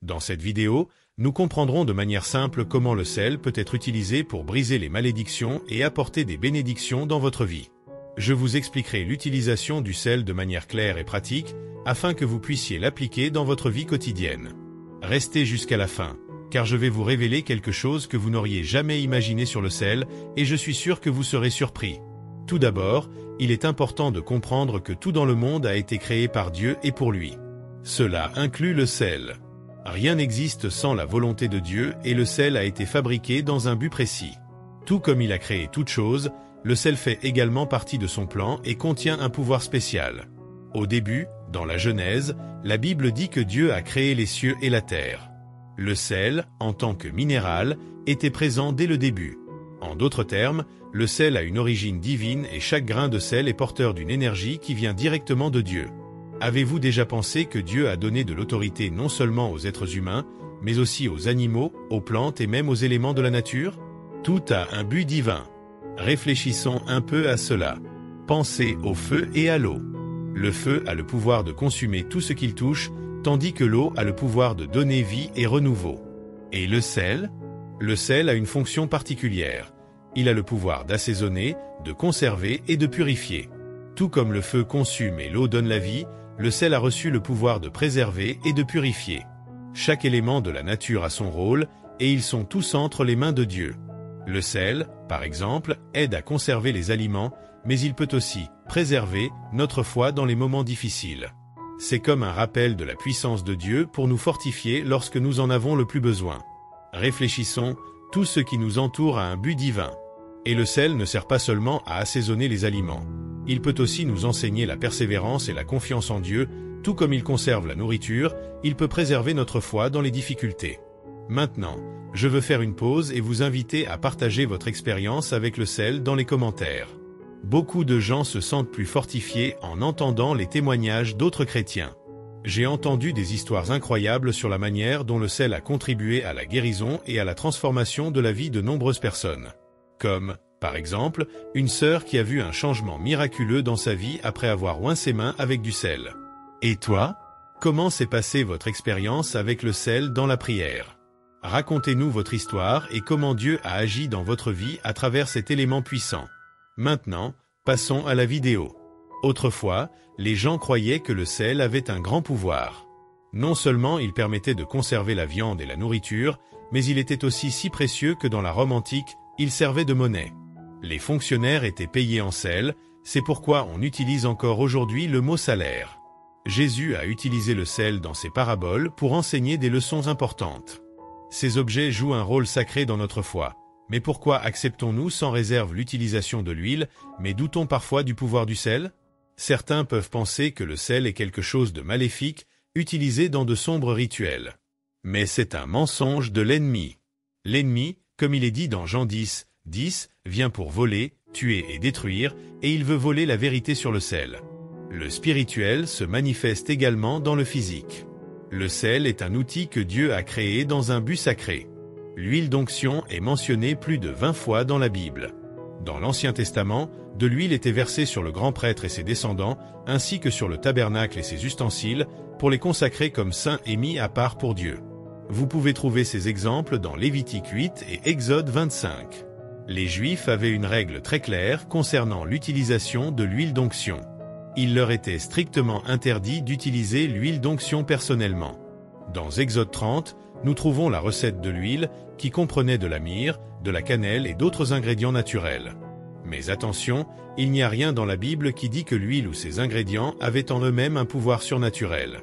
Dans cette vidéo, nous comprendrons de manière simple comment le sel peut être utilisé pour briser les malédictions et apporter des bénédictions dans votre vie. Je vous expliquerai l'utilisation du sel de manière claire et pratique, afin que vous puissiez l'appliquer dans votre vie quotidienne. Restez jusqu'à la fin, car je vais vous révéler quelque chose que vous n'auriez jamais imaginé sur le sel, et je suis sûr que vous serez surpris. Tout d'abord, il est important de comprendre que tout dans le monde a été créé par Dieu et pour lui. Cela inclut le sel. Rien n'existe sans la volonté de Dieu et le sel a été fabriqué dans un but précis. Tout comme il a créé toute chose, le sel fait également partie de son plan et contient un pouvoir spécial. Au début, dans la Genèse, la Bible dit que Dieu a créé les cieux et la terre. Le sel, en tant que minéral, était présent dès le début. En d'autres termes, le sel a une origine divine et chaque grain de sel est porteur d'une énergie qui vient directement de Dieu. Avez-vous déjà pensé que Dieu a donné de l'autorité non seulement aux êtres humains, mais aussi aux animaux, aux plantes et même aux éléments de la nature? Tout a un but divin. Réfléchissons un peu à cela. Pensez au feu et à l'eau. Le feu a le pouvoir de consumer tout ce qu'il touche, tandis que l'eau a le pouvoir de donner vie et renouveau. Et le sel? Le sel a une fonction particulière. Il a le pouvoir d'assaisonner, de conserver et de purifier. Tout comme le feu consume et l'eau donne la vie, le sel a reçu le pouvoir de préserver et de purifier. Chaque élément de la nature a son rôle, et ils sont tous entre les mains de Dieu. Le sel, par exemple, aide à conserver les aliments, mais il peut aussi préserver notre foi dans les moments difficiles. C'est comme un rappel de la puissance de Dieu pour nous fortifier lorsque nous en avons le plus besoin. Réfléchissons, tout ce qui nous entoure a un but divin. Et le sel ne sert pas seulement à assaisonner les aliments. Il peut aussi nous enseigner la persévérance et la confiance en Dieu, tout comme il conserve la nourriture, il peut préserver notre foi dans les difficultés. Maintenant, je veux faire une pause et vous inviter à partager votre expérience avec le sel dans les commentaires. Beaucoup de gens se sentent plus fortifiés en entendant les témoignages d'autres chrétiens. J'ai entendu des histoires incroyables sur la manière dont le sel a contribué à la guérison et à la transformation de la vie de nombreuses personnes. Comme, par exemple, une sœur qui a vu un changement miraculeux dans sa vie après avoir oint ses mains avec du sel. Et toi? Comment s'est passée votre expérience avec le sel dans la prière? Racontez-nous votre histoire et comment Dieu a agi dans votre vie à travers cet élément puissant. Maintenant, passons à la vidéo. Autrefois, les gens croyaient que le sel avait un grand pouvoir. Non seulement il permettait de conserver la viande et la nourriture, mais il était aussi si précieux que dans la Rome antique, il servait de monnaie. Les fonctionnaires étaient payés en sel, c'est pourquoi on utilise encore aujourd'hui le mot salaire. Jésus a utilisé le sel dans ses paraboles pour enseigner des leçons importantes. Ces objets jouent un rôle sacré dans notre foi. Mais pourquoi acceptons-nous sans réserve l'utilisation de l'huile, mais doutons parfois du pouvoir du sel? Certains peuvent penser que le sel est quelque chose de maléfique, utilisé dans de sombres rituels. Mais c'est un mensonge de l'ennemi. L'ennemi, comme il est dit dans Jean 10, 10, vient pour voler, tuer et détruire, et il veut voler la vérité sur le sel. Le spirituel se manifeste également dans le physique. Le sel est un outil que Dieu a créé dans un but sacré. L'huile d'onction est mentionnée plus de 20 fois dans la Bible. Dans l'Ancien Testament, de l'huile était versée sur le grand prêtre et ses descendants, ainsi que sur le tabernacle et ses ustensiles, pour les consacrer comme saints et mis à part pour Dieu. Vous pouvez trouver ces exemples dans Lévitique 8 et Exode 25. Les Juifs avaient une règle très claire concernant l'utilisation de l'huile d'onction. Il leur était strictement interdit d'utiliser l'huile d'onction personnellement. Dans Exode 30, nous trouvons la recette de l'huile qui comprenait de la myrrhe, de la cannelle et d'autres ingrédients naturels. Mais attention, il n'y a rien dans la Bible qui dit que l'huile ou ses ingrédients avaient en eux-mêmes un pouvoir surnaturel.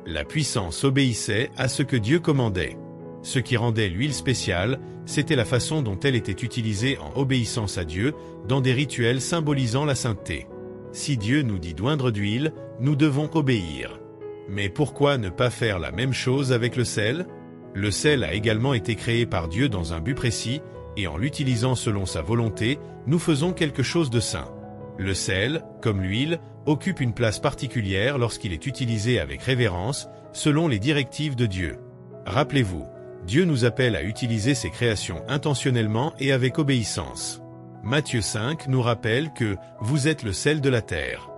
La puissance obéissait à ce que Dieu commandait. Ce qui rendait l'huile spéciale, c'était la façon dont elle était utilisée en obéissance à Dieu, dans des rituels symbolisant la sainteté. Si Dieu nous dit d'oindre d'huile, nous devons obéir. Mais pourquoi ne pas faire la même chose avec le sel? Le sel a également été créé par Dieu dans un but précis, et en l'utilisant selon sa volonté, nous faisons quelque chose de saint. Le sel, comme l'huile, occupe une place particulière lorsqu'il est utilisé avec révérence, selon les directives de Dieu. Rappelez-vous, Dieu nous appelle à utiliser ses créations intentionnellement et avec obéissance. Matthieu 5 nous rappelle que « vous êtes le sel de la terre ».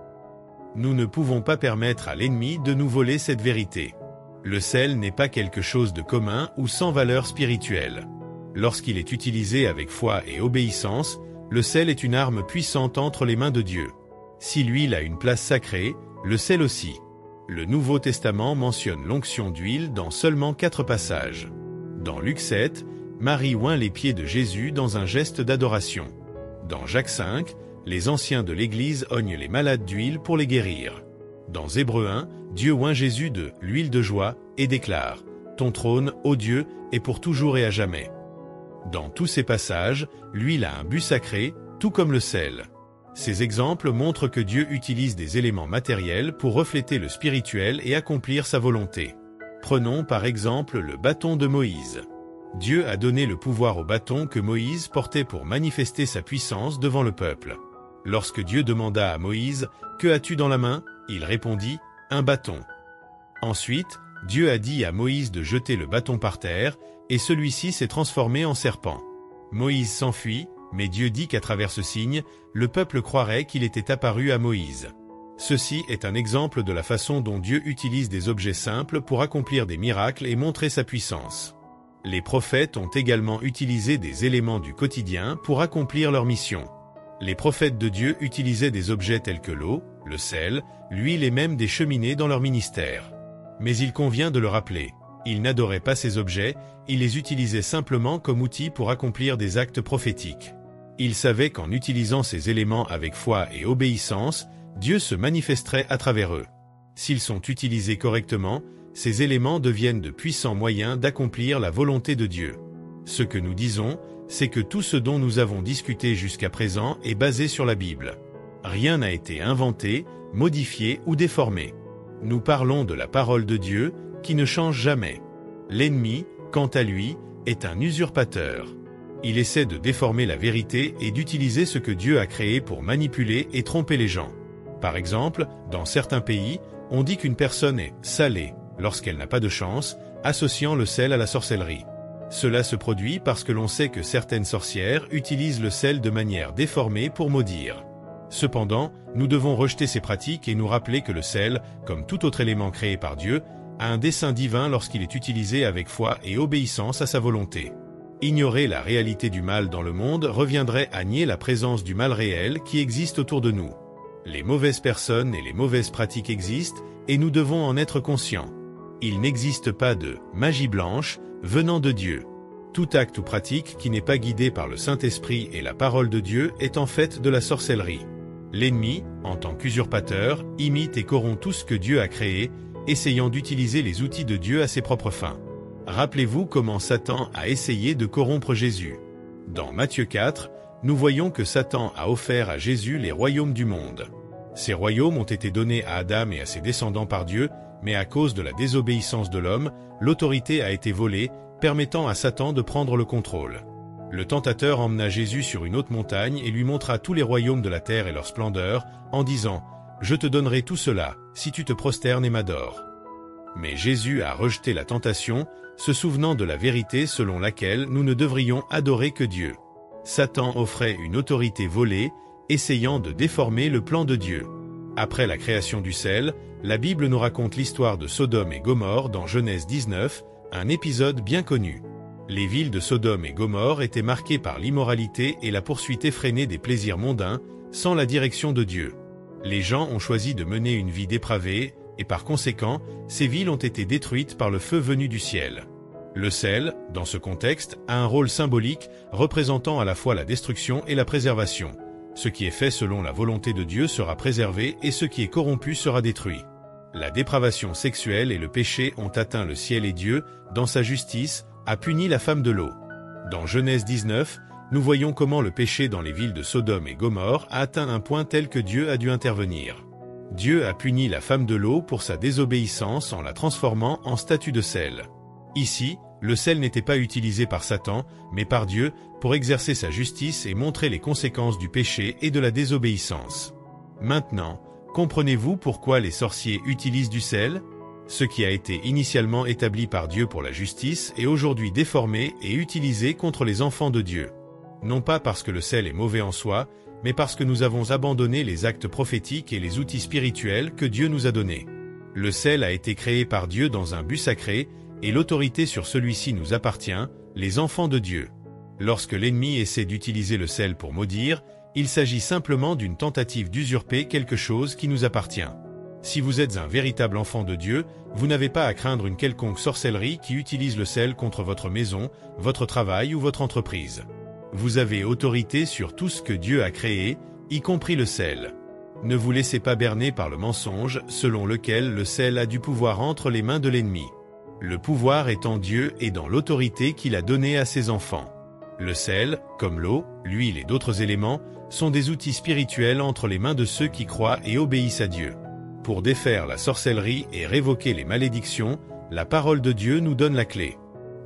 Nous ne pouvons pas permettre à l'ennemi de nous voler cette vérité. Le sel n'est pas quelque chose de commun ou sans valeur spirituelle. Lorsqu'il est utilisé avec foi et obéissance, le sel est une arme puissante entre les mains de Dieu. Si l'huile a une place sacrée, le sel aussi. Le Nouveau Testament mentionne l'onction d'huile dans seulement 4 passages. Dans Luc 7, Marie oint les pieds de Jésus dans un geste d'adoration. Dans Jacques 5, les anciens de l'Église oignent les malades d'huile pour les guérir. Dans Hébreux 1, Dieu oint Jésus de l'huile de joie et déclare « Ton trône, ô Dieu, est pour toujours et à jamais ». Dans tous ces passages, l'huile a un but sacré, tout comme le sel. Ces exemples montrent que Dieu utilise des éléments matériels pour refléter le spirituel et accomplir sa volonté. Prenons par exemple le bâton de Moïse. Dieu a donné le pouvoir au bâton que Moïse portait pour manifester sa puissance devant le peuple. Lorsque Dieu demanda à Moïse « Que as-tu dans la main ?» il répondit « Un bâton ». Ensuite, Dieu a dit à Moïse de jeter le bâton par terre, et celui-ci s'est transformé en serpent. Moïse s'enfuit, mais Dieu dit qu'à travers ce signe, le peuple croirait qu'il était apparu à Moïse. Ceci est un exemple de la façon dont Dieu utilise des objets simples pour accomplir des miracles et montrer sa puissance. Les prophètes ont également utilisé des éléments du quotidien pour accomplir leur mission. Les prophètes de Dieu utilisaient des objets tels que l'eau, le sel, l'huile et même des cheminées dans leur ministère. Mais il convient de le rappeler, ils n'adoraient pas ces objets, ils les utilisaient simplement comme outils pour accomplir des actes prophétiques. Ils savaient qu'en utilisant ces éléments avec foi et obéissance, Dieu se manifesterait à travers eux. S'ils sont utilisés correctement, ces éléments deviennent de puissants moyens d'accomplir la volonté de Dieu. Ce que nous disons, c'est que tout ce dont nous avons discuté jusqu'à présent est basé sur la Bible. Rien n'a été inventé, modifié ou déformé. Nous parlons de la parole de Dieu, qui ne change jamais. L'ennemi, quant à lui, est un usurpateur. Il essaie de déformer la vérité et d'utiliser ce que Dieu a créé pour manipuler et tromper les gens. Par exemple, dans certains pays, on dit qu'une personne est « salée » lorsqu'elle n'a pas de chance, associant le sel à la sorcellerie. Cela se produit parce que l'on sait que certaines sorcières utilisent le sel de manière déformée pour maudire. Cependant, nous devons rejeter ces pratiques et nous rappeler que le sel, comme tout autre élément créé par Dieu, a un dessein divin lorsqu'il est utilisé avec foi et obéissance à sa volonté. Ignorer la réalité du mal dans le monde reviendrait à nier la présence du mal réel qui existe autour de nous. Les mauvaises personnes et les mauvaises pratiques existent et nous devons en être conscients. Il n'existe pas de « magie blanche » venant de Dieu. Tout acte ou pratique qui n'est pas guidé par le Saint-Esprit et la parole de Dieu est en fait de la sorcellerie. L'ennemi, en tant qu'usurpateur, imite et corrompt tout ce que Dieu a créé, essayant d'utiliser les outils de Dieu à ses propres fins. Rappelez-vous comment Satan a essayé de corrompre Jésus. Dans Matthieu 4, nous voyons que Satan a offert à Jésus les royaumes du monde. Ces royaumes ont été donnés à Adam et à ses descendants par Dieu, mais à cause de la désobéissance de l'homme, l'autorité a été volée, permettant à Satan de prendre le contrôle. Le tentateur emmena Jésus sur une haute montagne et lui montra tous les royaumes de la terre et leur splendeur, en disant « Je te donnerai tout cela, si tu te prosternes et m'adores. » Mais Jésus a rejeté la tentation, se souvenant de la vérité selon laquelle nous ne devrions adorer que Dieu. Satan offrait une autorité volée, essayant de déformer le plan de Dieu. Après la création du sel, la Bible nous raconte l'histoire de Sodome et Gomorrhe dans Genèse 19, un épisode bien connu. Les villes de Sodome et Gomorrhe étaient marquées par l'immoralité et la poursuite effrénée des plaisirs mondains, sans la direction de Dieu. Les gens ont choisi de mener une vie dépravée, et par conséquent, ces villes ont été détruites par le feu venu du ciel. Le sel, dans ce contexte, a un rôle symbolique, représentant à la fois la destruction et la préservation. Ce qui est fait selon la volonté de Dieu sera préservé et ce qui est corrompu sera détruit. La dépravation sexuelle et le péché ont atteint le ciel et Dieu, dans sa justice, a puni la femme de l'eau. Dans Genèse 19, nous voyons comment le péché dans les villes de Sodome et Gomorrhe a atteint un point tel que Dieu a dû intervenir. Dieu a puni la femme de l'eau pour sa désobéissance en la transformant en statue de sel. Ici, le sel n'était pas utilisé par Satan, mais par Dieu, pour exercer sa justice et montrer les conséquences du péché et de la désobéissance. Maintenant, comprenez-vous pourquoi les sorciers utilisent du sel ? Ce qui a été initialement établi par Dieu pour la justice est aujourd'hui déformé et utilisé contre les enfants de Dieu. Non pas parce que le sel est mauvais en soi, mais parce que nous avons abandonné les actes prophétiques et les outils spirituels que Dieu nous a donnés. Le sel a été créé par Dieu dans un but sacré, et l'autorité sur celui-ci nous appartient, les enfants de Dieu. Lorsque l'ennemi essaie d'utiliser le sel pour maudire, il s'agit simplement d'une tentative d'usurper quelque chose qui nous appartient. Si vous êtes un véritable enfant de Dieu, vous n'avez pas à craindre une quelconque sorcellerie qui utilise le sel contre votre maison, votre travail ou votre entreprise. Vous avez autorité sur tout ce que Dieu a créé, y compris le sel. Ne vous laissez pas berner par le mensonge selon lequel le sel a du pouvoir entre les mains de l'ennemi. Le pouvoir est en Dieu et dans l'autorité qu'il a donnée à ses enfants. Le sel, comme l'eau, l'huile et d'autres éléments, sont des outils spirituels entre les mains de ceux qui croient et obéissent à Dieu. Pour défaire la sorcellerie et révoquer les malédictions, la parole de Dieu nous donne la clé.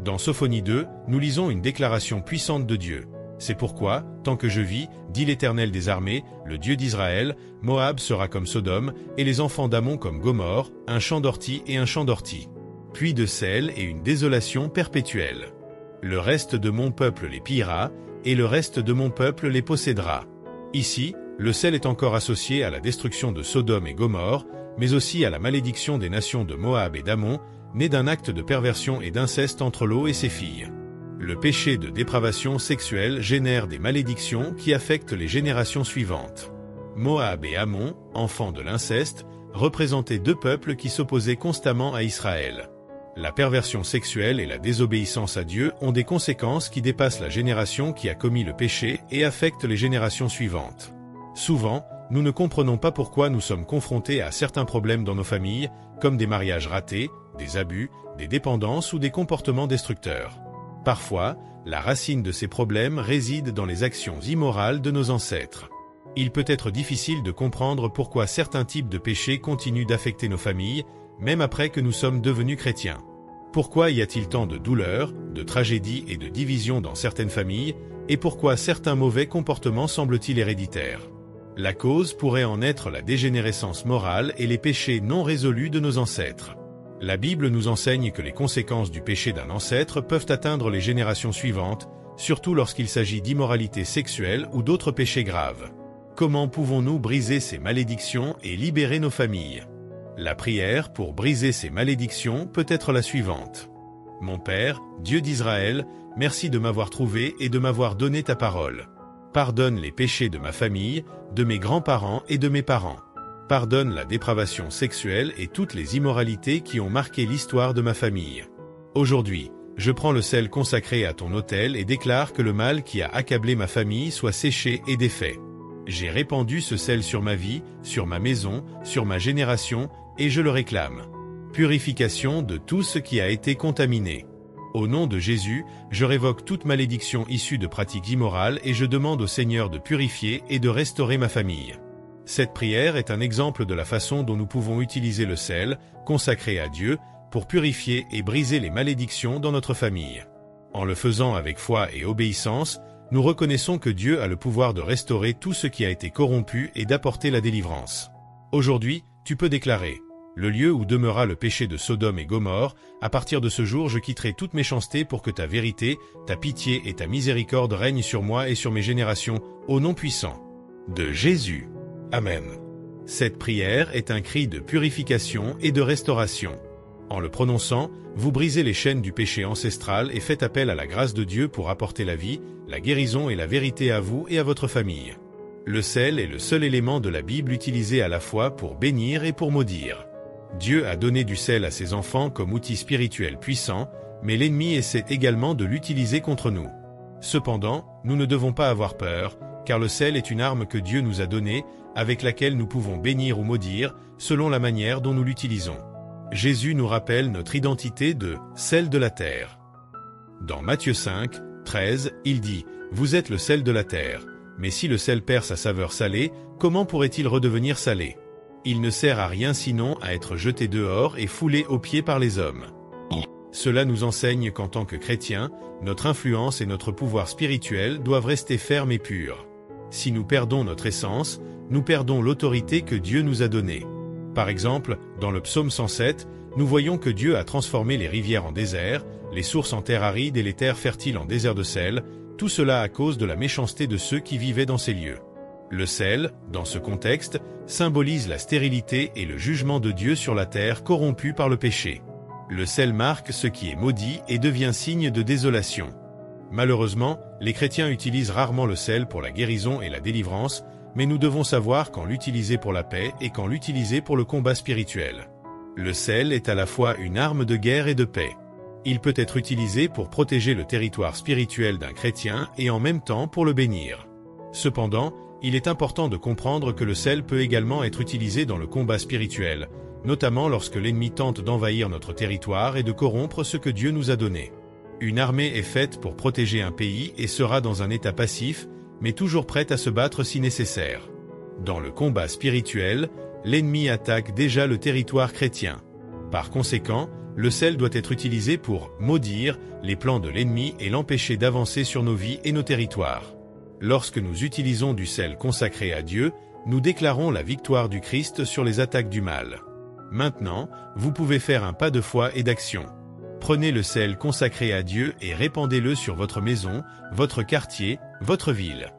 Dans Sophonie 2, nous lisons une déclaration puissante de Dieu. C'est pourquoi, tant que je vis, dit l'Éternel des armées, le Dieu d'Israël, Moab sera comme Sodome, et les enfants d'Amon comme Gomorrhe, un champ d'ortie et un champ d'ortie. Puis de sel et une désolation perpétuelle. Le reste de mon peuple les pillera, et le reste de mon peuple les possédera. Ici, le sel est encore associé à la destruction de Sodome et Gomorrhe, mais aussi à la malédiction des nations de Moab et d'Amon, née d'un acte de perversion et d'inceste entre Lot et ses filles. Le péché de dépravation sexuelle génère des malédictions qui affectent les générations suivantes. Moab et Amon, enfants de l'inceste, représentaient deux peuples qui s'opposaient constamment à Israël. La perversion sexuelle et la désobéissance à Dieu ont des conséquences qui dépassent la génération qui a commis le péché et affectent les générations suivantes. Souvent, nous ne comprenons pas pourquoi nous sommes confrontés à certains problèmes dans nos familles, comme des mariages ratés, des abus, des dépendances ou des comportements destructeurs. Parfois, la racine de ces problèmes réside dans les actions immorales de nos ancêtres. Il peut être difficile de comprendre pourquoi certains types de péchés continuent d'affecter nos familles, même après que nous sommes devenus chrétiens. Pourquoi y a-t-il tant de douleurs, de tragédies et de divisions dans certaines familles, et pourquoi certains mauvais comportements semblent-ils héréditaires? La cause pourrait en être la dégénérescence morale et les péchés non résolus de nos ancêtres. La Bible nous enseigne que les conséquences du péché d'un ancêtre peuvent atteindre les générations suivantes, surtout lorsqu'il s'agit d'immoralité sexuelle ou d'autres péchés graves. Comment pouvons-nous briser ces malédictions et libérer nos familles? La prière pour briser ces malédictions peut être la suivante. Mon Père, Dieu d'Israël, merci de m'avoir trouvé et de m'avoir donné ta parole. Pardonne les péchés de ma famille, de mes grands-parents et de mes parents. Pardonne la dépravation sexuelle et toutes les immoralités qui ont marqué l'histoire de ma famille. Aujourd'hui, je prends le sel consacré à ton autel et déclare que le mal qui a accablé ma famille soit séché et défait. J'ai répandu ce sel sur ma vie, sur ma maison, sur ma génération, et je le réclame. Purification de tout ce qui a été contaminé. Au nom de Jésus, je révoque toute malédiction issue de pratiques immorales et je demande au Seigneur de purifier et de restaurer ma famille. Cette prière est un exemple de la façon dont nous pouvons utiliser le sel, consacré à Dieu, pour purifier et briser les malédictions dans notre famille. En le faisant avec foi et obéissance, nous reconnaissons que Dieu a le pouvoir de restaurer tout ce qui a été corrompu et d'apporter la délivrance. Aujourd'hui, tu peux déclarer: le lieu où demeura le péché de Sodome et Gomorrhe, à partir de ce jour je quitterai toute méchanceté pour que ta vérité, ta pitié et ta miséricorde règnent sur moi et sur mes générations, au nom puissant de Jésus. Amen. Cette prière est un cri de purification et de restauration. En le prononçant, vous brisez les chaînes du péché ancestral et faites appel à la grâce de Dieu pour apporter la vie, la guérison et la vérité à vous et à votre famille. Le sel est le seul élément de la Bible utilisé à la fois pour bénir et pour maudire. Dieu a donné du sel à ses enfants comme outil spirituel puissant, mais l'ennemi essaie également de l'utiliser contre nous. Cependant, nous ne devons pas avoir peur, car le sel est une arme que Dieu nous a donnée, avec laquelle nous pouvons bénir ou maudire, selon la manière dont nous l'utilisons. Jésus nous rappelle notre identité de « sel de la terre ». Dans Matthieu 5, 13, il dit « Vous êtes le sel de la terre, mais si le sel perd sa saveur salée, comment pourrait-il redevenir salé ? Il ne sert à rien sinon à être jeté dehors et foulé aux pieds par les hommes. » Cela nous enseigne qu'en tant que chrétiens, notre influence et notre pouvoir spirituel doivent rester fermes et purs. Si nous perdons notre essence, nous perdons l'autorité que Dieu nous a donnée. Par exemple, dans le psaume 107, nous voyons que Dieu a transformé les rivières en désert, les sources en terre aride et les terres fertiles en désert de sel, tout cela à cause de la méchanceté de ceux qui vivaient dans ces lieux. Le sel, dans ce contexte, symbolise la stérilité et le jugement de Dieu sur la terre corrompue par le péché. Le sel marque ce qui est maudit et devient signe de désolation. Malheureusement, les chrétiens utilisent rarement le sel pour la guérison et la délivrance, mais nous devons savoir quand l'utiliser pour la paix et quand l'utiliser pour le combat spirituel. Le sel est à la fois une arme de guerre et de paix. Il peut être utilisé pour protéger le territoire spirituel d'un chrétien et en même temps pour le bénir. Cependant, il est important de comprendre que le sel peut également être utilisé dans le combat spirituel, notamment lorsque l'ennemi tente d'envahir notre territoire et de corrompre ce que Dieu nous a donné. Une armée est faite pour protéger un pays et sera dans un état passif, mais toujours prête à se battre si nécessaire. Dans le combat spirituel, l'ennemi attaque déjà le territoire chrétien. Par conséquent, le sel doit être utilisé pour maudire les plans de l'ennemi et l'empêcher d'avancer sur nos vies et nos territoires. Lorsque nous utilisons du sel consacré à Dieu, nous déclarons la victoire du Christ sur les attaques du mal. Maintenant, vous pouvez faire un pas de foi et d'action. Prenez le sel consacré à Dieu et répandez-le sur votre maison, votre quartier, votre ville.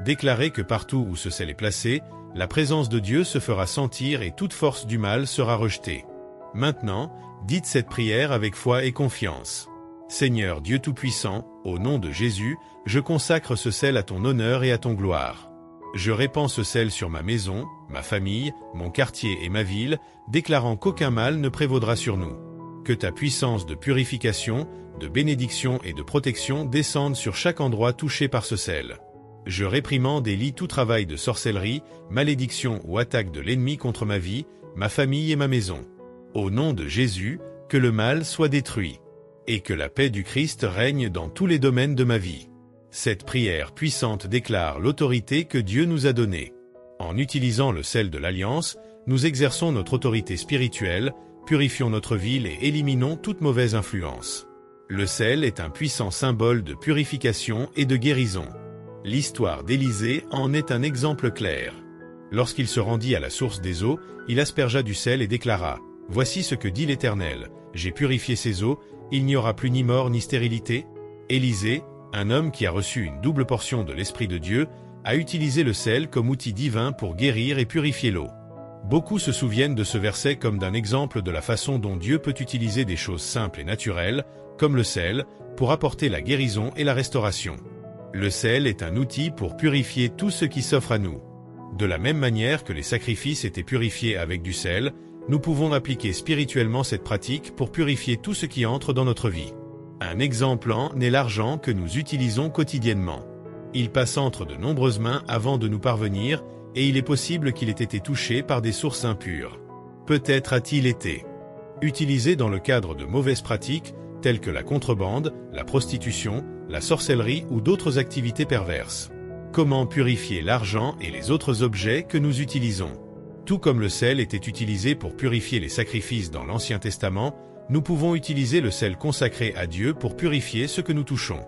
Déclarez que partout où ce sel est placé, la présence de Dieu se fera sentir et toute force du mal sera rejetée. Maintenant, dites cette prière avec foi et confiance. Seigneur Dieu Tout-Puissant, au nom de Jésus, je consacre ce sel à ton honneur et à ton gloire. Je répands ce sel sur ma maison, ma famille, mon quartier et ma ville, déclarant qu'aucun mal ne prévaudra sur nous. Que ta puissance de purification, de bénédiction et de protection descende sur chaque endroit touché par ce sel. Je réprimande et lie tout travail de sorcellerie, malédiction ou attaque de l'ennemi contre ma vie, ma famille et ma maison. Au nom de Jésus, que le mal soit détruit. Et que la paix du Christ règne dans tous les domaines de ma vie. Cette prière puissante déclare l'autorité que Dieu nous a donnée. En utilisant le sel de l'Alliance, nous exerçons notre autorité spirituelle, purifions notre ville et éliminons toute mauvaise influence. Le sel est un puissant symbole de purification et de guérison. L'histoire d'Élisée en est un exemple clair. Lorsqu'il se rendit à la source des eaux, il aspergea du sel et déclara « Voici ce que dit l'Éternel, j'ai purifié ces eaux, il n'y aura plus ni mort ni stérilité ». Élisée, un homme qui a reçu une double portion de l'Esprit de Dieu, a utilisé le sel comme outil divin pour guérir et purifier l'eau. Beaucoup se souviennent de ce verset comme d'un exemple de la façon dont Dieu peut utiliser des choses simples et naturelles, comme le sel, pour apporter la guérison et la restauration. Le sel est un outil pour purifier tout ce qui s'offre à nous. De la même manière que les sacrifices étaient purifiés avec du sel, nous pouvons appliquer spirituellement cette pratique pour purifier tout ce qui entre dans notre vie. Un exemple en est l'argent que nous utilisons quotidiennement. Il passe entre de nombreuses mains avant de nous parvenir, et il est possible qu'il ait été touché par des sources impures. Peut-être a-t-il été utilisé dans le cadre de mauvaises pratiques, telles que la contrebande, la prostitution, la sorcellerie ou d'autres activités perverses. Comment purifier l'argent et les autres objets que nous utilisons? Tout comme le sel était utilisé pour purifier les sacrifices dans l'Ancien Testament, nous pouvons utiliser le sel consacré à Dieu pour purifier ce que nous touchons.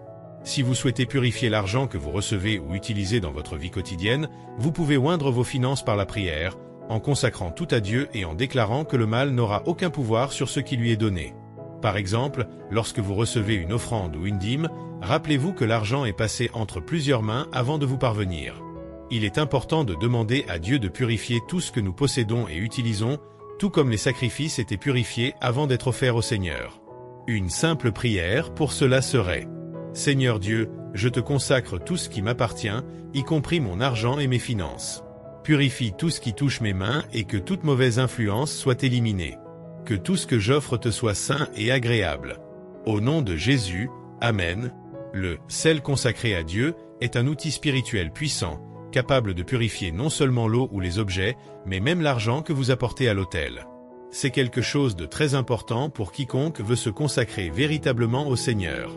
Si vous souhaitez purifier l'argent que vous recevez ou utilisez dans votre vie quotidienne, vous pouvez oindre vos finances par la prière, en consacrant tout à Dieu et en déclarant que le mal n'aura aucun pouvoir sur ce qui lui est donné. Par exemple, lorsque vous recevez une offrande ou une dîme, rappelez-vous que l'argent est passé entre plusieurs mains avant de vous parvenir. Il est important de demander à Dieu de purifier tout ce que nous possédons et utilisons, tout comme les sacrifices étaient purifiés avant d'être offerts au Seigneur. Une simple prière pour cela serait: Seigneur Dieu, je te consacre tout ce qui m'appartient, y compris mon argent et mes finances. Purifie tout ce qui touche mes mains et que toute mauvaise influence soit éliminée. Que tout ce que j'offre te soit saint et agréable. Au nom de Jésus, Amen. Le sel consacré à Dieu est un outil spirituel puissant, capable de purifier non seulement l'eau ou les objets, mais même l'argent que vous apportez à l'autel. C'est quelque chose de très important pour quiconque veut se consacrer véritablement au Seigneur.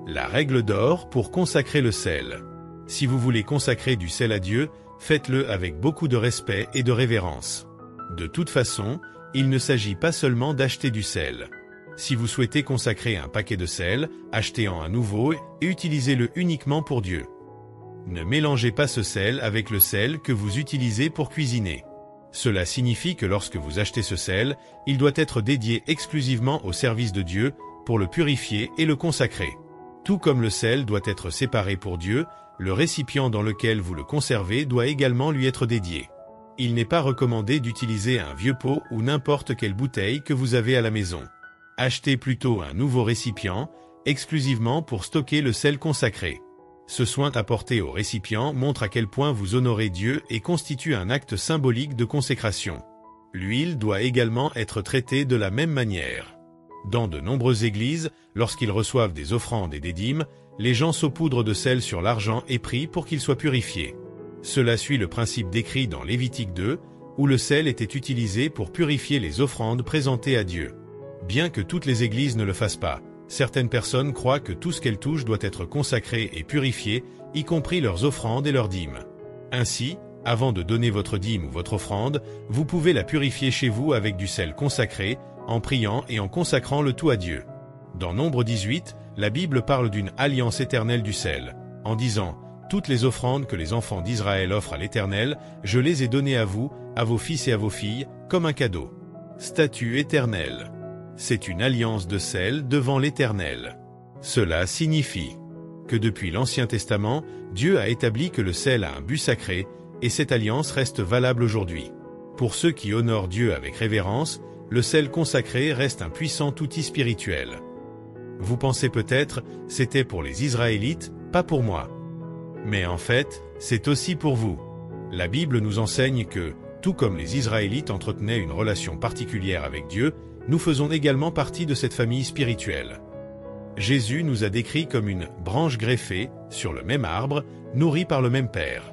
La règle d'or pour consacrer le sel. Si vous voulez consacrer du sel à Dieu, faites-le avec beaucoup de respect et de révérence. De toute façon, il ne s'agit pas seulement d'acheter du sel. Si vous souhaitez consacrer un paquet de sel, achetez-en un nouveau et utilisez-le uniquement pour Dieu. Ne mélangez pas ce sel avec le sel que vous utilisez pour cuisiner. Cela signifie que lorsque vous achetez ce sel, il doit être dédié exclusivement au service de Dieu, pour le purifier et le consacrer. Tout comme le sel doit être séparé pour Dieu, Le récipient dans lequel vous le conservez doit également lui être dédié. Il n'est pas recommandé d'utiliser un vieux pot ou n'importe quelle bouteille que vous avez à la maison. Achetez plutôt un nouveau récipient, exclusivement pour stocker le sel consacré. Ce soin apporté au récipient montre à quel point vous honorez Dieu et constitue un acte symbolique de consécration. L'huile doit également être traitée de la même manière. Dans de nombreuses églises, lorsqu'ils reçoivent des offrandes et des dîmes, les gens saupoudrent de sel sur l'argent et prient pour qu'il soit purifié. Cela suit le principe décrit dans Lévitique 2, où le sel était utilisé pour purifier les offrandes présentées à Dieu. Bien que toutes les églises ne le fassent pas, certaines personnes croient que tout ce qu'elles touchent doit être consacré et purifié, y compris leurs offrandes et leurs dîmes. Ainsi, avant de donner votre dîme ou votre offrande, vous pouvez la purifier chez vous avec du sel consacré, en priant et en consacrant le tout à Dieu. Dans Nombre 18, la Bible parle d'une alliance éternelle du sel, en disant « Toutes les offrandes que les enfants d'Israël offrent à l'Éternel, je les ai données à vous, à vos fils et à vos filles, comme un cadeau. » Statut éternel. C'est une alliance de sel devant l'Éternel. Cela signifie que depuis l'Ancien Testament, Dieu a établi que le sel a un but sacré, et cette alliance reste valable aujourd'hui. Pour ceux qui honorent Dieu avec révérence, le sel consacré reste un puissant outil spirituel. Vous pensez peut-être, c'était pour les Israélites, pas pour moi. Mais en fait, c'est aussi pour vous. La Bible nous enseigne que, tout comme les Israélites entretenaient une relation particulière avec Dieu, nous faisons également partie de cette famille spirituelle. Jésus nous a décrits comme une branche greffée, sur le même arbre, nourrie par le même Père.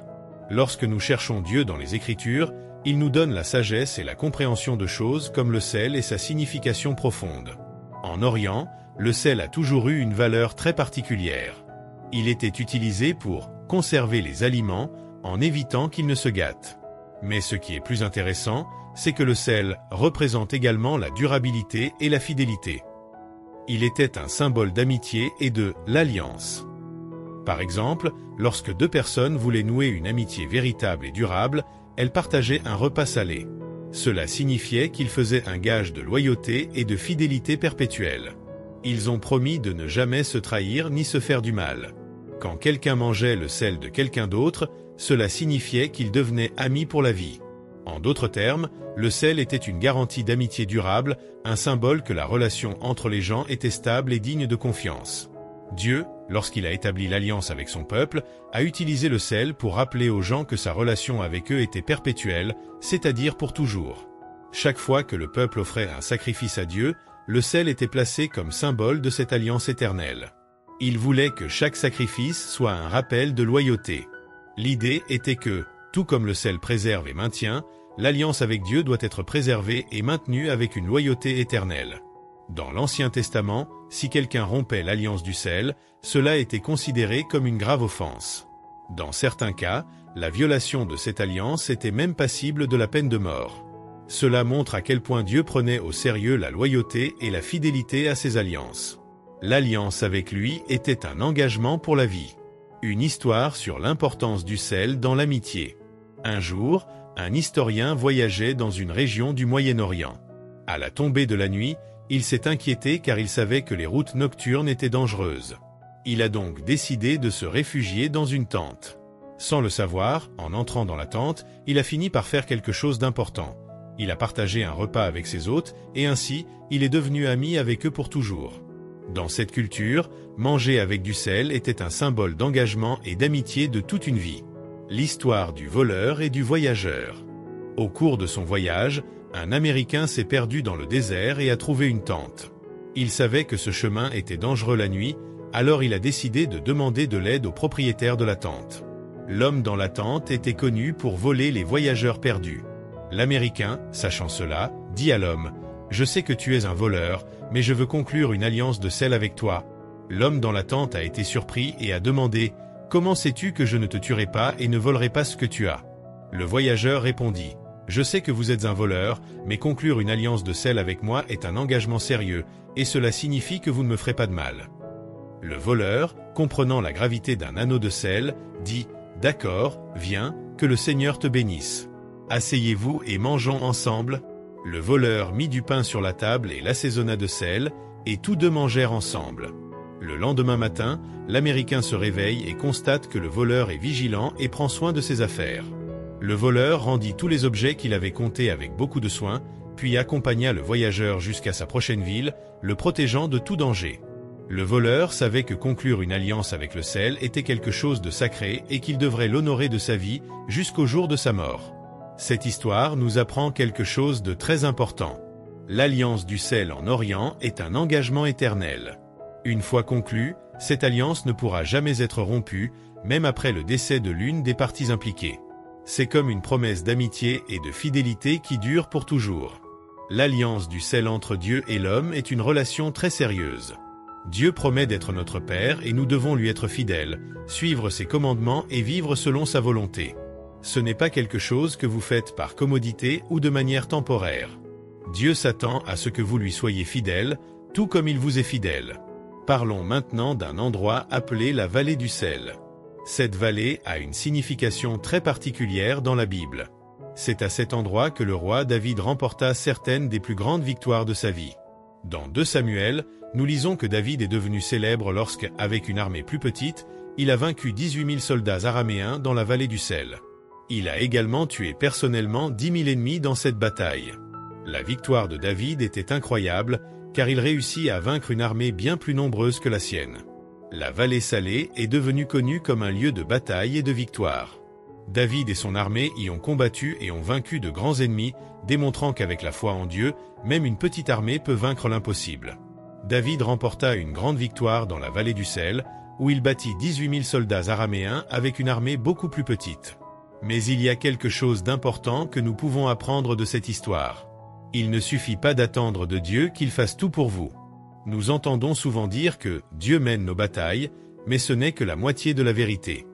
Lorsque nous cherchons Dieu dans les Écritures, il nous donne la sagesse et la compréhension de choses comme le sel et sa signification profonde. En Orient, le sel a toujours eu une valeur très particulière. Il était utilisé pour conserver les aliments en évitant qu'ils ne se gâtent. Mais ce qui est plus intéressant, c'est que le sel représente également la durabilité et la fidélité. Il était un symbole d'amitié et de l'alliance. Par exemple, lorsque deux personnes voulaient nouer une amitié véritable et durable, elles partageaient un repas salé. Cela signifiait qu'ils faisaient un gage de loyauté et de fidélité perpétuelle. Ils ont promis de ne jamais se trahir ni se faire du mal. Quand quelqu'un mangeait le sel de quelqu'un d'autre, cela signifiait qu'ils devenaient amis pour la vie. En d'autres termes, le sel était une garantie d'amitié durable, un symbole que la relation entre les gens était stable et digne de confiance. Dieu, lorsqu'il a établi l'alliance avec son peuple, a utilisé le sel pour rappeler aux gens que sa relation avec eux était perpétuelle, c'est-à-dire pour toujours. Chaque fois que le peuple offrait un sacrifice à Dieu, le sel était placé comme symbole de cette alliance éternelle. Il voulait que chaque sacrifice soit un rappel de loyauté. L'idée était que, tout comme le sel préserve et maintient, l'alliance avec Dieu doit être préservée et maintenue avec une loyauté éternelle. Dans l'Ancien Testament, si quelqu'un rompait l'alliance du sel, cela était considéré comme une grave offense. Dans certains cas, la violation de cette alliance était même passible de la peine de mort. Cela montre à quel point Dieu prenait au sérieux la loyauté et la fidélité à ses alliances. L'alliance avec lui était un engagement pour la vie. Une histoire sur l'importance du sel dans l'amitié. Un jour, un historien voyageait dans une région du Moyen-Orient. À la tombée de la nuit, il s'est inquiété car il savait que les routes nocturnes étaient dangereuses. Il a donc décidé de se réfugier dans une tente. Sans le savoir, en entrant dans la tente, il a fini par faire quelque chose d'important. Il a partagé un repas avec ses hôtes et ainsi, il est devenu ami avec eux pour toujours. Dans cette culture, manger avec du sel était un symbole d'engagement et d'amitié de toute une vie. L'histoire du voleur et du voyageur. Au cours de son voyage, un Américain s'est perdu dans le désert et a trouvé une tente. Il savait que ce chemin était dangereux la nuit, alors il a décidé de demander de l'aide au propriétaire de la tente. L'homme dans la tente était connu pour voler les voyageurs perdus. L'Américain, sachant cela, dit à l'homme « Je sais que tu es un voleur, mais je veux conclure une alliance de sel avec toi. » L'homme dans la tente a été surpris et a demandé « Comment sais-tu que je ne te tuerai pas et ne volerai pas ce que tu as ?» Le voyageur répondit « Je sais que vous êtes un voleur, mais conclure une alliance de sel avec moi est un engagement sérieux, et cela signifie que vous ne me ferez pas de mal. » Le voleur, comprenant la gravité d'un anneau de sel, dit « D'accord, viens, que le Seigneur te bénisse. Asseyez-vous et mangeons ensemble. » Le voleur mit du pain sur la table et l'assaisonna de sel, et tous deux mangèrent ensemble. Le lendemain matin, l'Américain se réveille et constate que le voleur est vigilant et prend soin de ses affaires. Le voleur rendit tous les objets qu'il avait comptés avec beaucoup de soin, puis accompagna le voyageur jusqu'à sa prochaine ville, le protégeant de tout danger. Le voleur savait que conclure une alliance avec le sel était quelque chose de sacré et qu'il devrait l'honorer de sa vie jusqu'au jour de sa mort. Cette histoire nous apprend quelque chose de très important. L'alliance du sel en Orient est un engagement éternel. Une fois conclue, cette alliance ne pourra jamais être rompue, même après le décès de l'une des parties impliquées. C'est comme une promesse d'amitié et de fidélité qui dure pour toujours. L'alliance du sel entre Dieu et l'homme est une relation très sérieuse. Dieu promet d'être notre Père et nous devons lui être fidèles, suivre ses commandements et vivre selon sa volonté. Ce n'est pas quelque chose que vous faites par commodité ou de manière temporaire. Dieu s'attend à ce que vous lui soyez fidèles, tout comme il vous est fidèle. Parlons maintenant d'un endroit appelé la vallée du sel. Cette vallée a une signification très particulière dans la Bible. C'est à cet endroit que le roi David remporta certaines des plus grandes victoires de sa vie. Dans 2 Samuel, nous lisons que David est devenu célèbre lorsque, avec une armée plus petite, il a vaincu 18 000 soldats araméens dans la vallée du sel. Il a également tué personnellement 10 000 ennemis dans cette bataille. La victoire de David était incroyable, car il réussit à vaincre une armée bien plus nombreuse que la sienne. La vallée salée est devenue connue comme un lieu de bataille et de victoire. David et son armée y ont combattu et ont vaincu de grands ennemis, démontrant qu'avec la foi en Dieu, même une petite armée peut vaincre l'impossible. David remporta une grande victoire dans la vallée du sel, où il battit 18 000 soldats araméens avec une armée beaucoup plus petite. Mais il y a quelque chose d'important que nous pouvons apprendre de cette histoire. Il ne suffit pas d'attendre de Dieu qu'il fasse tout pour vous. Nous entendons souvent dire que Dieu mène nos batailles, mais ce n'est que la moitié de la vérité.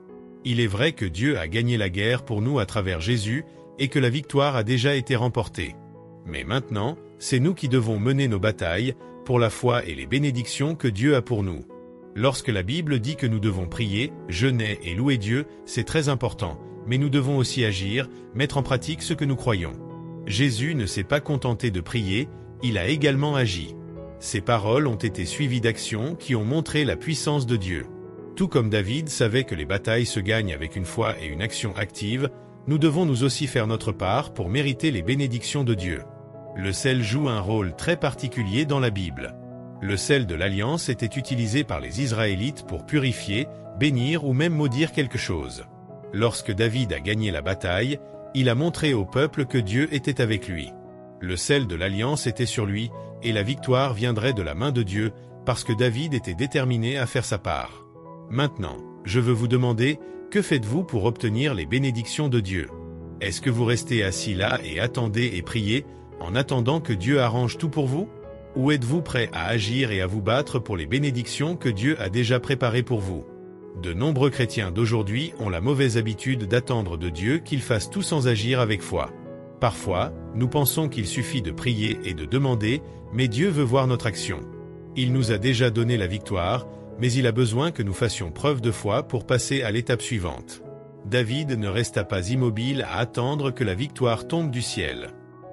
Il est vrai que Dieu a gagné la guerre pour nous à travers Jésus et que la victoire a déjà été remportée. Mais maintenant, c'est nous qui devons mener nos batailles pour la foi et les bénédictions que Dieu a pour nous. Lorsque la Bible dit que nous devons prier, jeûner et louer Dieu, c'est très important, mais nous devons aussi agir, mettre en pratique ce que nous croyons. Jésus ne s'est pas contenté de prier, il a également agi. Ses paroles ont été suivies d'actions qui ont montré la puissance de Dieu. Tout comme David savait que les batailles se gagnent avec une foi et une action active, nous devons nous aussi faire notre part pour mériter les bénédictions de Dieu. Le sel joue un rôle très particulier dans la Bible. Le sel de l'Alliance était utilisé par les Israélites pour purifier, bénir ou même maudire quelque chose. Lorsque David a gagné la bataille, il a montré au peuple que Dieu était avec lui. Le sel de l'Alliance était sur lui, et la victoire viendrait de la main de Dieu, parce que David était déterminé à faire sa part. Maintenant, je veux vous demander, que faites-vous pour obtenir les bénédictions de Dieu? Est-ce que vous restez assis là et attendez et priez, en attendant que Dieu arrange tout pour vous? Ou êtes-vous prêt à agir et à vous battre pour les bénédictions que Dieu a déjà préparées pour vous? De nombreux chrétiens d'aujourd'hui ont la mauvaise habitude d'attendre de Dieu qu'il fasse tout sans agir avec foi. Parfois, nous pensons qu'il suffit de prier et de demander, mais Dieu veut voir notre action. Il nous a déjà donné la victoire, mais il a besoin que nous fassions preuve de foi pour passer à l'étape suivante. David ne resta pas immobile à attendre que la victoire tombe du ciel.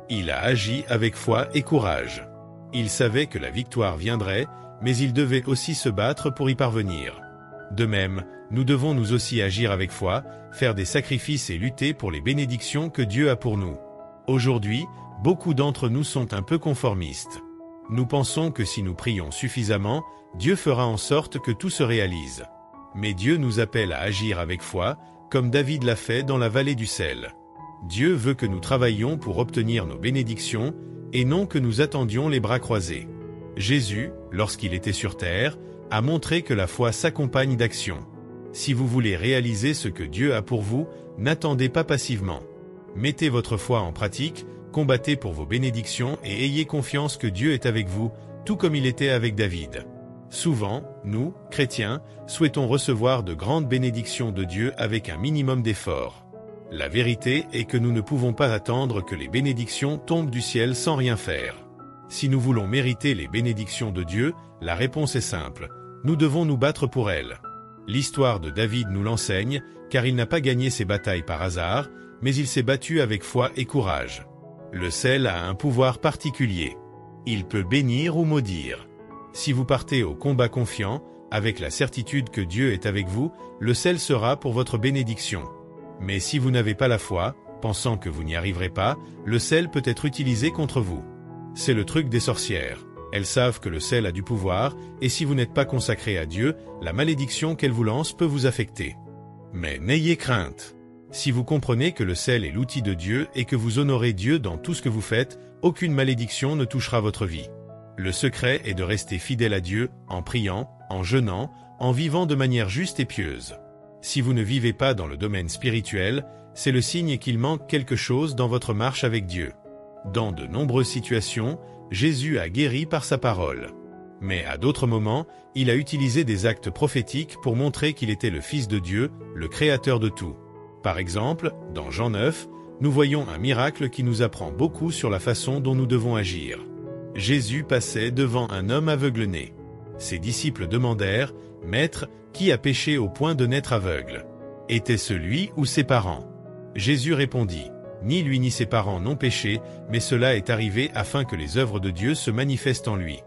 Il a agi avec foi et courage. Il savait que la victoire viendrait, mais il devait aussi se battre pour y parvenir. De même, nous devons nous aussi agir avec foi, faire des sacrifices et lutter pour les bénédictions que Dieu a pour nous. Aujourd'hui, beaucoup d'entre nous sont un peu conformistes. Nous pensons que si nous prions suffisamment, Dieu fera en sorte que tout se réalise. Mais Dieu nous appelle à agir avec foi, comme David l'a fait dans la vallée du sel. Dieu veut que nous travaillions pour obtenir nos bénédictions, et non que nous attendions les bras croisés. Jésus, lorsqu'il était sur terre, a montré que la foi s'accompagne d'action. Si vous voulez réaliser ce que Dieu a pour vous, n'attendez pas passivement. Mettez votre foi en pratique, combattez pour vos bénédictions et ayez confiance que Dieu est avec vous, tout comme il était avec David. Souvent, nous, chrétiens, souhaitons recevoir de grandes bénédictions de Dieu avec un minimum d'effort. La vérité est que nous ne pouvons pas attendre que les bénédictions tombent du ciel sans rien faire. Si nous voulons mériter les bénédictions de Dieu, la réponse est simple. Nous devons nous battre pour elles. L'histoire de David nous l'enseigne, car il n'a pas gagné ses batailles par hasard, mais il s'est battu avec foi et courage. Le sel a un pouvoir particulier. Il peut bénir ou maudire. Si vous partez au combat confiant, avec la certitude que Dieu est avec vous, le sel sera pour votre bénédiction. Mais si vous n'avez pas la foi, pensant que vous n'y arriverez pas, le sel peut être utilisé contre vous. C'est le truc des sorcières. Elles savent que le sel a du pouvoir, et si vous n'êtes pas consacré à Dieu, la malédiction qu'elles vous lancent peut vous affecter. Mais n'ayez crainte. Si vous comprenez que le sel est l'outil de Dieu et que vous honorez Dieu dans tout ce que vous faites, aucune malédiction ne touchera votre vie. Le secret est de rester fidèle à Dieu, en priant, en jeûnant, en vivant de manière juste et pieuse. Si vous ne vivez pas dans le domaine spirituel, c'est le signe qu'il manque quelque chose dans votre marche avec Dieu. Dans de nombreuses situations, Jésus a guéri par sa parole. Mais à d'autres moments, il a utilisé des actes prophétiques pour montrer qu'il était le Fils de Dieu, le Créateur de tout. Par exemple, dans Jean 9, nous voyons un miracle qui nous apprend beaucoup sur la façon dont nous devons agir. Jésus passait devant un homme aveugle-né. Ses disciples demandèrent, « Maître, qui a péché au point de naître aveugle? Était-ce lui ou ses parents ?» Jésus répondit, « Ni lui ni ses parents n'ont péché, mais cela est arrivé afin que les œuvres de Dieu se manifestent en lui.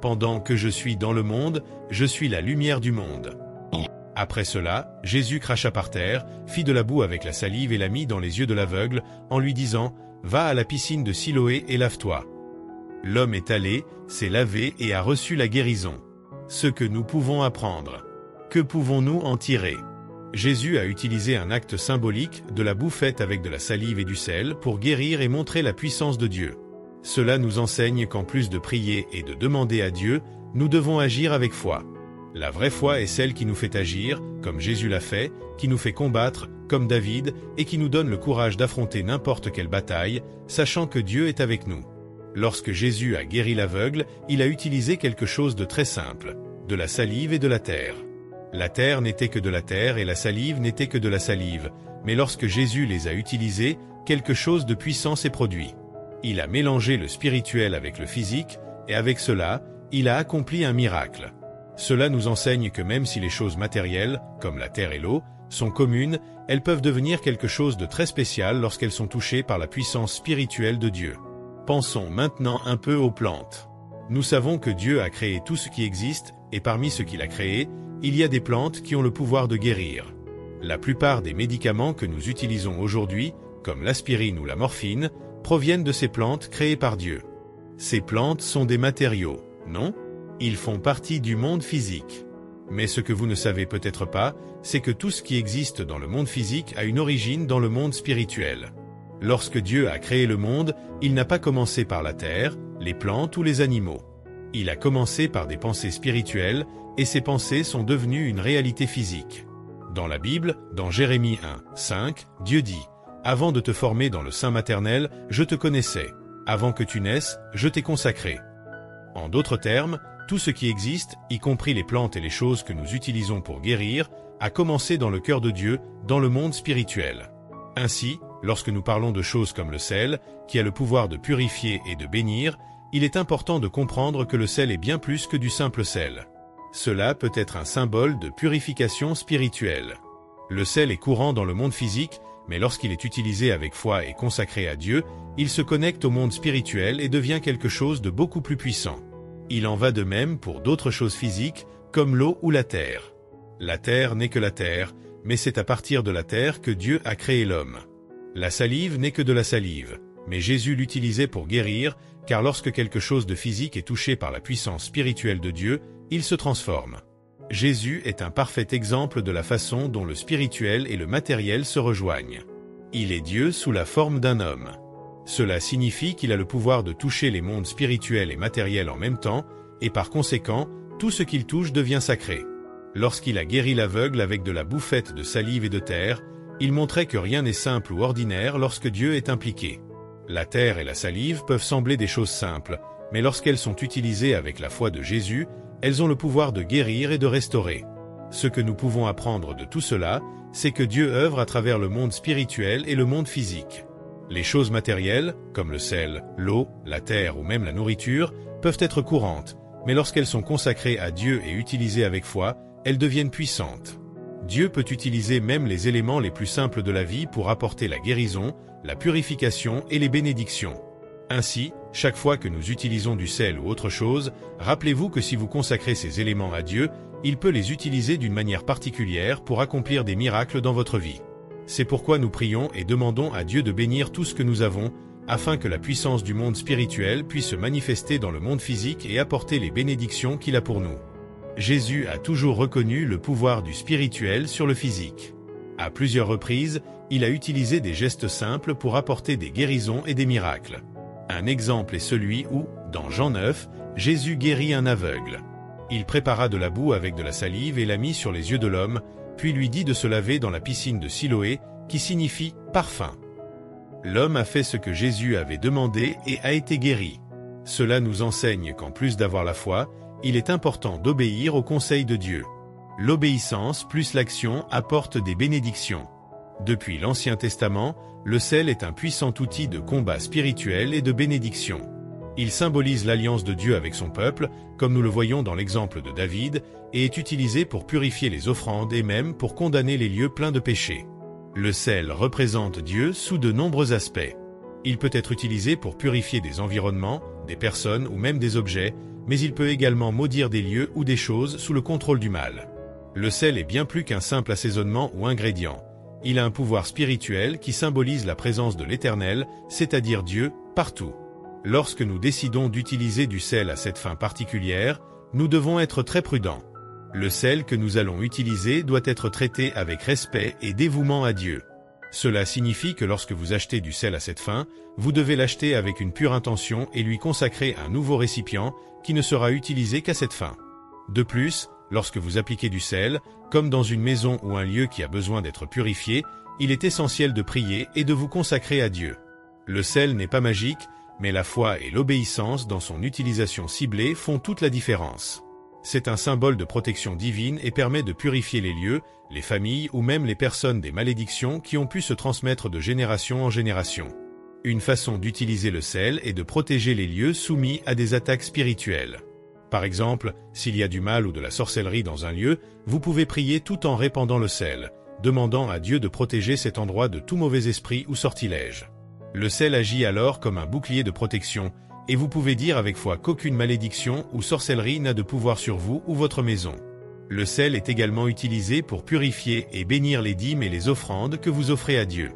Pendant que je suis dans le monde, je suis la lumière du monde. » Après cela, Jésus cracha par terre, fit de la boue avec la salive et la mit dans les yeux de l'aveugle, en lui disant, « Va à la piscine de Siloé et lave-toi. » L'homme est allé, s'est lavé et a reçu la guérison. Ce que nous pouvons apprendre. Que pouvons-nous en tirer? Jésus a utilisé un acte symbolique, de la boue faite avec de la salive et du sel, pour guérir et montrer la puissance de Dieu. Cela nous enseigne qu'en plus de prier et de demander à Dieu, nous devons agir avec foi. La vraie foi est celle qui nous fait agir, comme Jésus l'a fait, qui nous fait combattre, comme David, et qui nous donne le courage d'affronter n'importe quelle bataille, sachant que Dieu est avec nous. Lorsque Jésus a guéri l'aveugle, il a utilisé quelque chose de très simple, de la salive et de la terre. La terre n'était que de la terre et la salive n'était que de la salive, mais lorsque Jésus les a utilisés, quelque chose de puissant s'est produit. Il a mélangé le spirituel avec le physique, et avec cela, il a accompli un miracle. Cela nous enseigne que même si les choses matérielles, comme la terre et l'eau, sont communes, elles peuvent devenir quelque chose de très spécial lorsqu'elles sont touchées par la puissance spirituelle de Dieu. Pensons maintenant un peu aux plantes. Nous savons que Dieu a créé tout ce qui existe, et parmi ce qu'il a créé, il y a des plantes qui ont le pouvoir de guérir. La plupart des médicaments que nous utilisons aujourd'hui, comme l'aspirine ou la morphine, proviennent de ces plantes créées par Dieu. Ces plantes sont des matériaux, non? Ils font partie du monde physique. Mais ce que vous ne savez peut-être pas, c'est que tout ce qui existe dans le monde physique a une origine dans le monde spirituel. Lorsque Dieu a créé le monde, il n'a pas commencé par la terre, les plantes ou les animaux. Il a commencé par des pensées spirituelles, et ces pensées sont devenues une réalité physique. Dans la Bible, dans Jérémie 1, 5, Dieu dit, « Avant de te former dans le sein maternel, je te connaissais. Avant que tu naisses, je t'ai consacré. » En d'autres termes, tout ce qui existe, y compris les plantes et les choses que nous utilisons pour guérir, a commencé dans le cœur de Dieu, dans le monde spirituel. Ainsi, lorsque nous parlons de choses comme le sel, qui a le pouvoir de purifier et de bénir, il est important de comprendre que le sel est bien plus que du simple sel. Cela peut être un symbole de purification spirituelle. Le sel est courant dans le monde physique, mais lorsqu'il est utilisé avec foi et consacré à Dieu, il se connecte au monde spirituel et devient quelque chose de beaucoup plus puissant. Il en va de même pour d'autres choses physiques, comme l'eau ou la terre. La terre n'est que la terre, mais c'est à partir de la terre que Dieu a créé l'homme. La salive n'est que de la salive, mais Jésus l'utilisait pour guérir, car lorsque quelque chose de physique est touché par la puissance spirituelle de Dieu, il se transforme. Jésus est un parfait exemple de la façon dont le spirituel et le matériel se rejoignent. Il est Dieu sous la forme d'un homme. Cela signifie qu'il a le pouvoir de toucher les mondes spirituels et matériels en même temps, et par conséquent, tout ce qu'il touche devient sacré. Lorsqu'il a guéri l'aveugle avec de la boue faite de salive et de terre, il montrait que rien n'est simple ou ordinaire lorsque Dieu est impliqué. La terre et la salive peuvent sembler des choses simples, mais lorsqu'elles sont utilisées avec la foi de Jésus, elles ont le pouvoir de guérir et de restaurer. Ce que nous pouvons apprendre de tout cela, c'est que Dieu œuvre à travers le monde spirituel et le monde physique. Les choses matérielles, comme le sel, l'eau, la terre ou même la nourriture, peuvent être courantes, mais lorsqu'elles sont consacrées à Dieu et utilisées avec foi, elles deviennent puissantes. Dieu peut utiliser même les éléments les plus simples de la vie pour apporter la guérison, la purification et les bénédictions. Ainsi, chaque fois que nous utilisons du sel ou autre chose, rappelez-vous que si vous consacrez ces éléments à Dieu, il peut les utiliser d'une manière particulière pour accomplir des miracles dans votre vie. C'est pourquoi nous prions et demandons à Dieu de bénir tout ce que nous avons, afin que la puissance du monde spirituel puisse se manifester dans le monde physique et apporter les bénédictions qu'il a pour nous. Jésus a toujours reconnu le pouvoir du spirituel sur le physique. À plusieurs reprises, il a utilisé des gestes simples pour apporter des guérisons et des miracles. Un exemple est celui où, dans Jean 9, Jésus guérit un aveugle. Il prépara de la boue avec de la salive et la mit sur les yeux de l'homme, puis lui dit de se laver dans la piscine de Siloé, qui signifie « parfum ». L'homme a fait ce que Jésus avait demandé et a été guéri. Cela nous enseigne qu'en plus d'avoir la foi, il est important d'obéir au conseil de Dieu. L'obéissance plus l'action apporte des bénédictions. Depuis l'Ancien Testament, le sel est un puissant outil de combat spirituel et de bénédiction. Il symbolise l'alliance de Dieu avec son peuple, comme nous le voyons dans l'exemple de David, et est utilisé pour purifier les offrandes et même pour condamner les lieux pleins de péchés. Le sel représente Dieu sous de nombreux aspects. Il peut être utilisé pour purifier des environnements, des personnes ou même des objets, mais il peut également maudire des lieux ou des choses sous le contrôle du mal. Le sel est bien plus qu'un simple assaisonnement ou ingrédient. Il a un pouvoir spirituel qui symbolise la présence de l'Éternel, c'est-à-dire Dieu, partout. Lorsque nous décidons d'utiliser du sel à cette fin particulière, nous devons être très prudents. Le sel que nous allons utiliser doit être traité avec respect et dévouement à Dieu. Cela signifie que lorsque vous achetez du sel à cette fin, vous devez l'acheter avec une pure intention et lui consacrer un nouveau récipient qui ne sera utilisé qu'à cette fin. De plus, lorsque vous appliquez du sel, comme dans une maison ou un lieu qui a besoin d'être purifié, il est essentiel de prier et de vous consacrer à Dieu. Le sel n'est pas magique, mais la foi et l'obéissance dans son utilisation ciblée font toute la différence. C'est un symbole de protection divine et permet de purifier les lieux, les familles ou même les personnes des malédictions qui ont pu se transmettre de génération en génération. Une façon d'utiliser le sel est de protéger les lieux soumis à des attaques spirituelles. Par exemple, s'il y a du mal ou de la sorcellerie dans un lieu, vous pouvez prier tout en répandant le sel, demandant à Dieu de protéger cet endroit de tout mauvais esprit ou sortilège. Le sel agit alors comme un bouclier de protection, et vous pouvez dire avec foi qu'aucune malédiction ou sorcellerie n'a de pouvoir sur vous ou votre maison. Le sel est également utilisé pour purifier et bénir les dîmes et les offrandes que vous offrez à Dieu.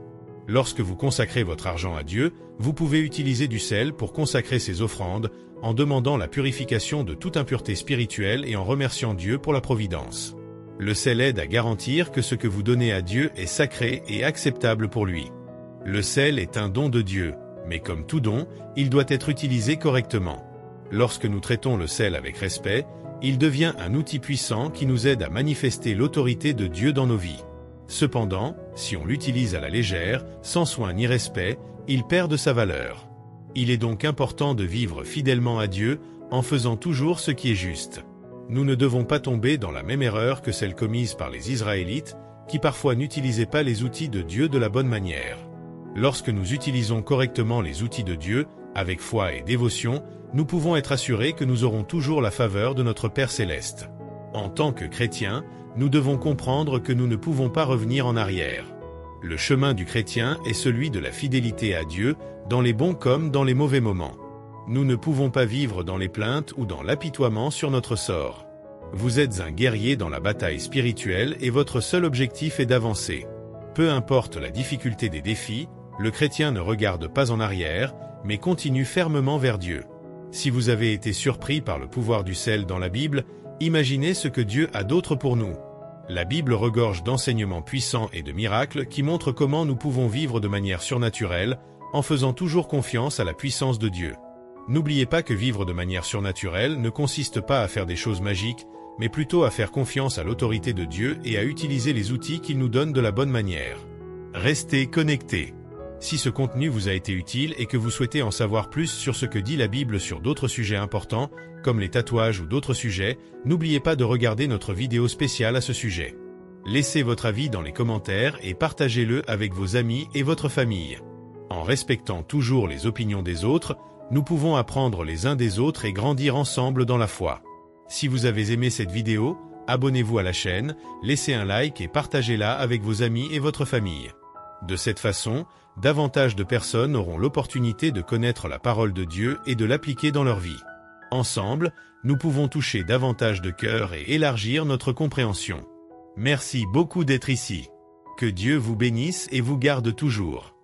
Lorsque vous consacrez votre argent à Dieu, vous pouvez utiliser du sel pour consacrer ces offrandes, en demandant la purification de toute impureté spirituelle et en remerciant Dieu pour la providence. Le sel aide à garantir que ce que vous donnez à Dieu est sacré et acceptable pour lui. Le sel est un don de Dieu, mais comme tout don, il doit être utilisé correctement. Lorsque nous traitons le sel avec respect, il devient un outil puissant qui nous aide à manifester l'autorité de Dieu dans nos vies. Cependant, si on l'utilise à la légère, sans soin ni respect, il perd de sa valeur. Il est donc important de vivre fidèlement à Dieu, en faisant toujours ce qui est juste. Nous ne devons pas tomber dans la même erreur que celle commise par les Israélites, qui parfois n'utilisaient pas les outils de Dieu de la bonne manière. Lorsque nous utilisons correctement les outils de Dieu, avec foi et dévotion, nous pouvons être assurés que nous aurons toujours la faveur de notre Père Céleste. En tant que chrétiens, nous devons comprendre que nous ne pouvons pas revenir en arrière. Le chemin du chrétien est celui de la fidélité à Dieu, dans les bons comme dans les mauvais moments. Nous ne pouvons pas vivre dans les plaintes ou dans l'apitoiement sur notre sort. Vous êtes un guerrier dans la bataille spirituelle et votre seul objectif est d'avancer. Peu importe la difficulté des défis, le chrétien ne regarde pas en arrière, mais continue fermement vers Dieu. Si vous avez été surpris par le pouvoir du sel dans la Bible, imaginez ce que Dieu a d'autre pour nous. La Bible regorge d'enseignements puissants et de miracles qui montrent comment nous pouvons vivre de manière surnaturelle, en faisant toujours confiance à la puissance de Dieu. N'oubliez pas que vivre de manière surnaturelle ne consiste pas à faire des choses magiques, mais plutôt à faire confiance à l'autorité de Dieu et à utiliser les outils qu'il nous donne de la bonne manière. Restez connectés. Si ce contenu vous a été utile et que vous souhaitez en savoir plus sur ce que dit la Bible sur d'autres sujets importants, comme les tatouages ou d'autres sujets, n'oubliez pas de regarder notre vidéo spéciale à ce sujet. Laissez votre avis dans les commentaires et partagez-le avec vos amis et votre famille. En respectant toujours les opinions des autres, nous pouvons apprendre les uns des autres et grandir ensemble dans la foi. Si vous avez aimé cette vidéo, abonnez-vous à la chaîne, laissez un like et partagez-la avec vos amis et votre famille. De cette façon, davantage de personnes auront l'opportunité de connaître la parole de Dieu et de l'appliquer dans leur vie. Ensemble, nous pouvons toucher davantage de cœurs et élargir notre compréhension. Merci beaucoup d'être ici. Que Dieu vous bénisse et vous garde toujours.